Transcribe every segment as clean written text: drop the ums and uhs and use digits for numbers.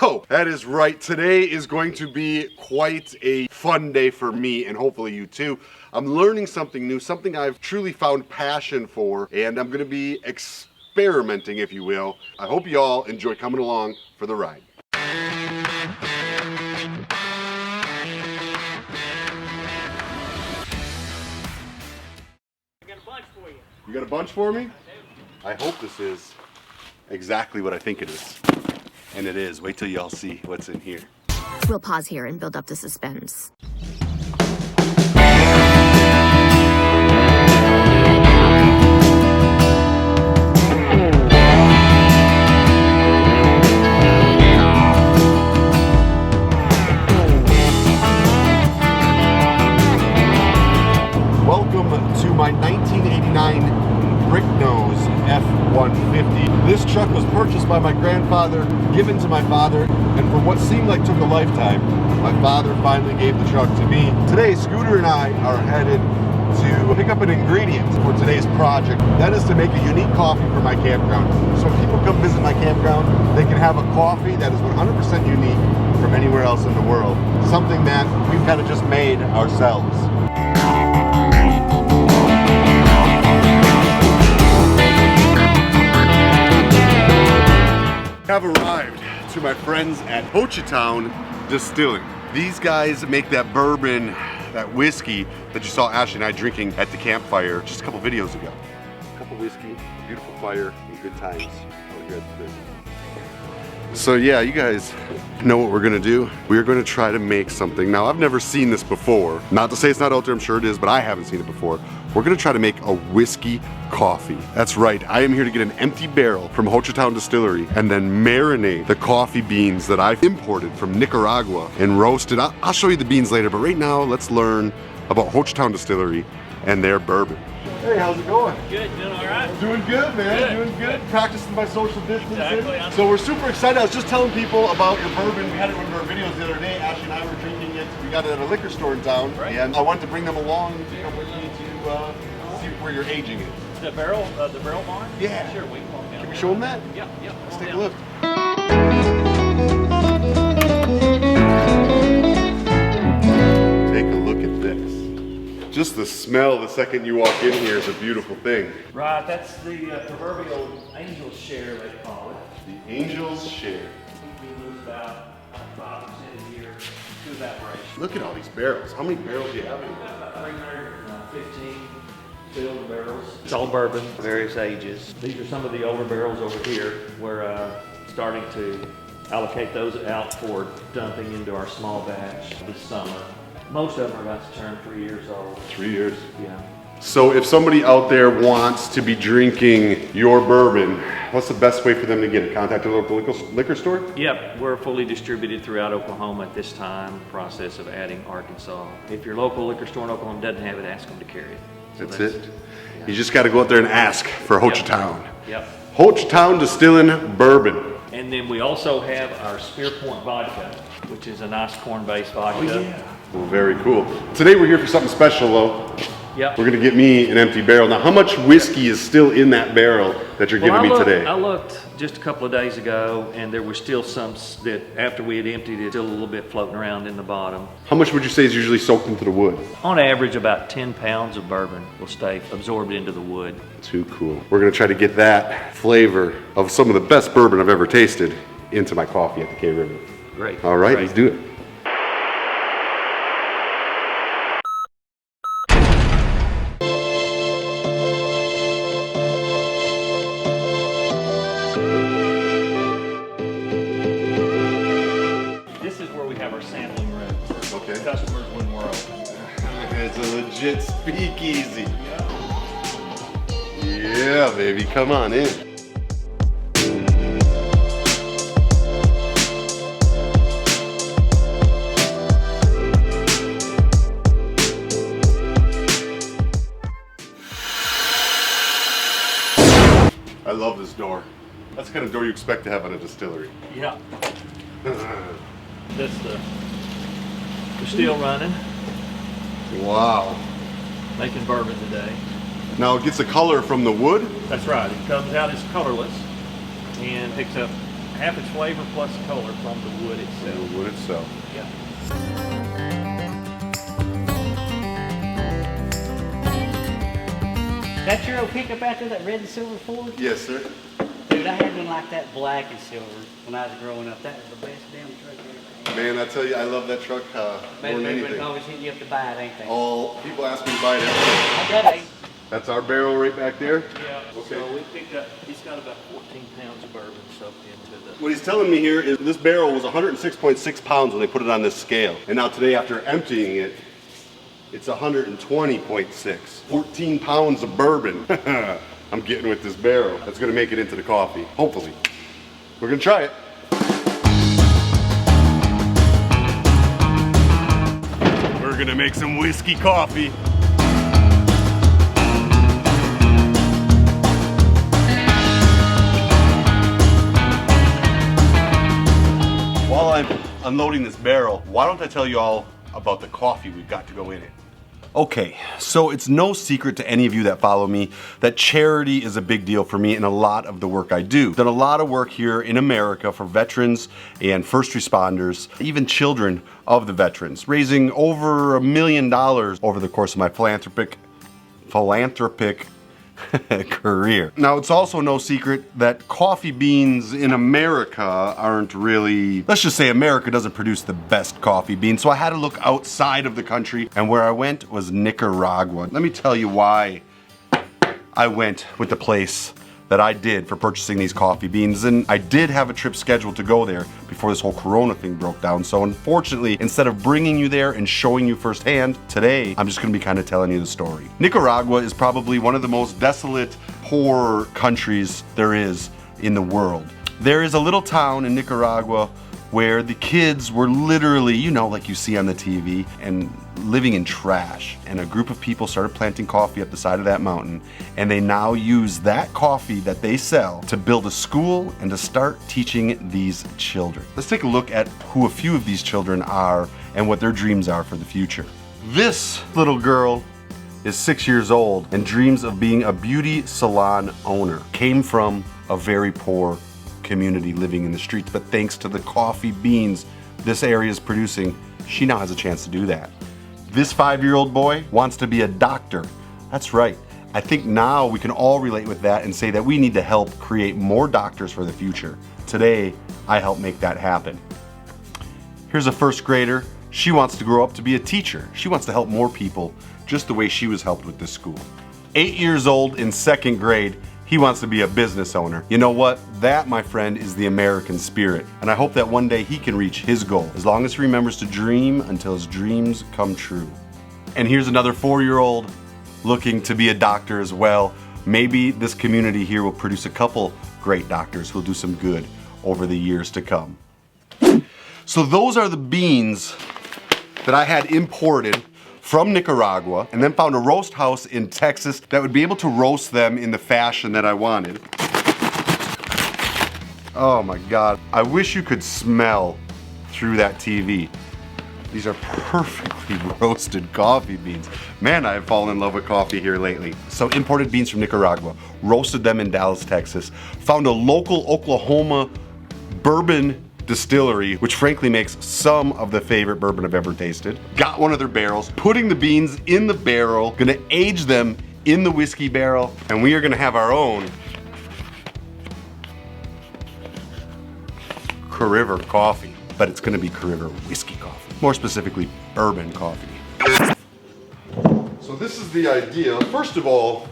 So, that is right. Today is going to be quite a fun day for me and hopefully you too. I'm learning something new, something I've truly found passion for, and I'm going to be experimenting, if you will. I hope you all enjoy coming along for the ride. You got a bunch for me? I hope this is exactly what I think it is. And it is. Wait till y'all see what's in here. We'll pause here and build up the suspense. Welcome to my 1989 Bricknose F-150. This truck was purchased by my grandfather, given to my father, and for what seemed like took a lifetime, my father finally gave the truck to me. Today, Scooter and I are headed to pick up an ingredient for today's project. That is to make a unique coffee for my campground. So when people come visit my campground, they can have a coffee that is 100% unique from anywhere else in the world. Something that we've kind of just made ourselves. Have arrived to my friends at Hochatown Distilling. These guys make that bourbon, that whiskey that you saw Ashley and I drinking at the campfire just a couple videos ago. A cup of whiskey, a beautiful fire, and good times out here at the business. So yeah, you guys know what we're gonna do. We're gonna try to make something. Now, I've never seen this before. Not to say it's not out there, I'm sure it is, but I haven't seen it before. We're gonna try to make a whiskey coffee. That's right, I am here to get an empty barrel from Hochatown Distillery and then marinate the coffee beans that I've imported from Nicaragua and roasted. I'll show you the beans later, but right now, let's learn about Hochatown Distillery and their bourbon. Hey, how's it going? Good, doing all right. Doing good, man. Doing good. Practicing my social distancing. Exactly. So we're super excited. I was just telling people about your bourbon. We had it in one of our videos the other day. Ashley and I were drinking it. We got it at a liquor store in town, right. And I wanted to bring them along to come with me to see where you're aging it. The barrel barn? Yeah. Sure, we can walk down. Can we show them that? Yeah. Let's take a look. Take a look at this. Just the smell the second you walk in here is a beautiful thing. Right, that's the proverbial angel's share, they call it. The angel's share. We lose about 5% a year to evaporation. Look at all these barrels. How many barrels do you have in here? About 315 filled barrels. It's all bourbon, various ages. These are some of the older barrels over here. We're starting to allocate those out for dumping into our small batch this summer. Most of them are about to turn 3 years old. 3 years. Yeah. So if somebody out there wants to be drinking your bourbon, what's the best way for them to get it? Contact a local liquor store? Yep, we're fully distributed throughout Oklahoma at this time, process of adding Arkansas. If your local liquor store in Oklahoma doesn't have it, ask them to carry it. So That's it. Yeah. You just got to go out there and ask for Hochatown. Yep. Hochatown Distilling Bourbon. And then we also have our Spearpoint vodka, which is a nice corn-based vodka. Well, very cool. Today we're here for something special though. Yep. We're gonna get me an empty barrel. Now, how much whiskey is still in that barrel that you're giving me today? I looked just a couple of days ago, and there was still some that after we had emptied it, still a little bit floating around in the bottom. How much would you say is usually soaked into the wood? On average, about 10 pounds of bourbon will stay absorbed into the wood. Too cool. We're gonna try to get that flavor of some of the best bourbon I've ever tasted into my coffee at the K River. Great. All right, Great. let's do it. This is where we have our sampling room. Okay. Customers when we're open. It's a legit speakeasy. Yeah, baby, come on in. I love this door. That's the kind of door you expect to have at a distillery. Yeah. That's the still running, Wow. making bourbon today. Now it gets the color from the wood? That's right. It comes out as colorless and picks up half its flavor plus color from the wood itself. The wood itself. Yeah. That your old pickup out there, that red and silver Ford? Yes, sir. Dude, I had one like that, black and silver, when I was growing up. That was the best damn truck ever. Man, I tell you, I love that truck more than Everybody's anything. always hitting you up to buy it, ain't they? All people ask me to buy it. I got it. That's our barrel right back there. Yeah. Okay. So we picked up, he's got about 14 pounds of bourbon soaked into the. What he's telling me here is this barrel was 106.6 pounds when they put it on this scale. And now today, after emptying it, it's 120.6. 14 pounds of bourbon. I'm getting with this barrel. That's gonna make it into the coffee, hopefully. We're gonna try it. We're gonna make some whiskey coffee. While I'm unloading this barrel, why don't I tell you all about the coffee we've got to go in it. Okay, so it's no secret to any of you that follow me that charity is a big deal for me in a lot of the work I do. I've done a lot of work here in America for veterans and first responders, even children of the veterans, raising over $1 million over the course of my philanthropic career. Now, it's also no secret that coffee beans in America aren't really, let's just say America doesn't produce the best coffee beans, so I had to look outside of the country, and where I went was Nicaragua. Let me tell you why I went with the place that I did for purchasing these coffee beans, and I did have a trip scheduled to go there before this whole Corona thing broke down. So unfortunately, instead of bringing you there and showing you firsthand, today I'm just gonna be kind of telling you the story. Nicaragua is probably one of the most desolate, poor countries there is in the world. There is a little town in Nicaragua where the kids were literally, you know, like you see on the TV, and living in trash. And a group of people started planting coffee up the side of that mountain, and they now use that coffee that they sell to build a school and to start teaching these children. Let's take a look at who a few of these children are and what their dreams are for the future. This little girl is 6 years old and dreams of being a beauty salon owner. Came from a very poor community living in the streets, but thanks to the coffee beans this area is producing, she now has a chance to do that. This 5-year-old boy wants to be a doctor. That's right. I think now we can all relate with that and say that we need to help create more doctors for the future. Today, I help make that happen. Here's a first grader. She wants to grow up to be a teacher. She wants to help more people just the way she was helped with this school. 8 years old in 2nd grade, he wants to be a business owner. You know what? That, my friend, is the American spirit. And I hope that one day he can reach his goal, as long as he remembers to dream until his dreams come true. And here's another 4-year-old looking to be a doctor as well. Maybe this community here will produce a couple great doctors who'll do some good over the years to come. So those are the beans that I had imported from Nicaragua, and then found a roast house in Texas that would be able to roast them in the fashion that I wanted. Oh my God, I wish you could smell through that TV. These are perfectly roasted coffee beans. Man, I have fallen in love with coffee here lately. So imported beans from Nicaragua, roasted them in Dallas, Texas, found a local Oklahoma bourbon distillery, which frankly makes some of the favorite bourbon I've ever tasted. Got one of their barrels, putting the beans in the barrel, gonna age them in the whiskey barrel, and we are gonna have our own River coffee, but it's gonna be River whiskey coffee. More specifically, bourbon coffee. So this is the idea. First of all,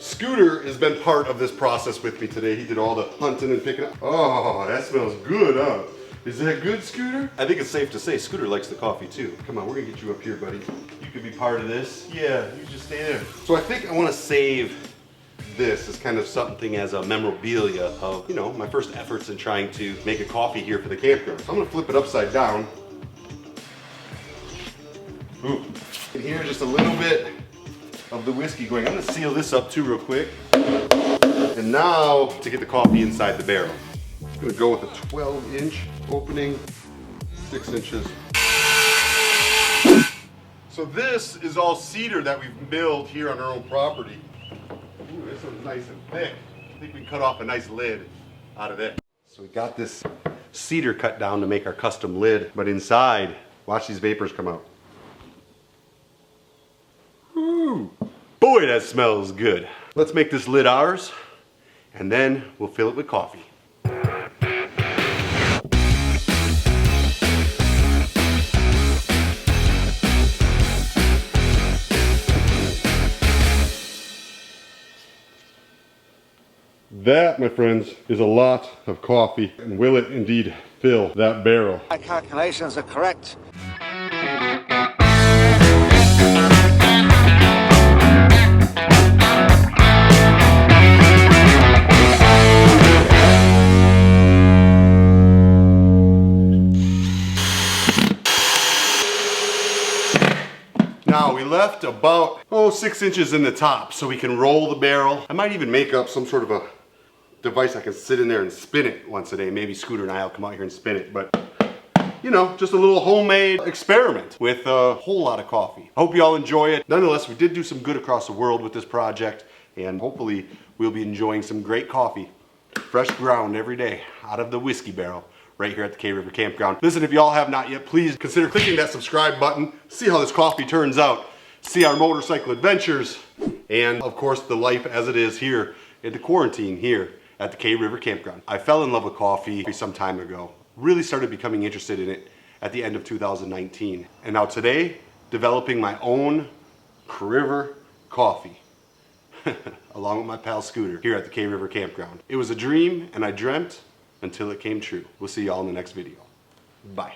Scooter has been part of this process with me today. He did all the hunting and picking up. Oh, that smells good, huh? Is that good, Scooter? I think it's safe to say Scooter likes the coffee too. Come on, we're gonna get you up here, buddy. You could be part of this. Yeah, you just stay there. So I think I wanna save this as kind of something as a memorabilia of, you know, my first efforts in trying to make a coffee here for the campground. So I'm gonna flip it upside down. Ooh. And here's just a little bit of the whiskey going. I'm gonna seal this up too real quick. And now to get the coffee inside the barrel. I'm gonna go with a 12-inch opening, 6 inches. So this is all cedar that we've milled here on our own property. Ooh, this one's nice and thick. I think we can cut off a nice lid out of that. So we got this cedar cut down to make our custom lid, but inside, watch these vapors come out. Woo! Boy, that smells good. Let's make this lid ours, and then we'll fill it with coffee. That, my friends, is a lot of coffee, and will it indeed fill that barrel? My calculations are correct. Now we left about 6 inches in the top so we can roll the barrel. I might even make up some sort of a device I can sit in there and spin it once a day. Maybe Scooter and I will come out here and spin it, but you know, just a little homemade experiment with a whole lot of coffee. I hope you all enjoy it. Nonetheless, we did do some good across the world with this project, and hopefully we'll be enjoying some great coffee, fresh ground every day out of the whiskey barrel right here at the K River Campground. Listen, if y'all have not yet, please consider clicking that subscribe button, see how this coffee turns out, see our motorcycle adventures, and of course the life as it is here in the quarantine here at the K River Campground. I fell in love with coffee some time ago. Really started becoming interested in it at the end of 2019. And now today, developing my own K River coffee, along with my pal Scooter here at the K River Campground. It was a dream, and I dreamt until it came true. We'll see y'all in the next video. Bye.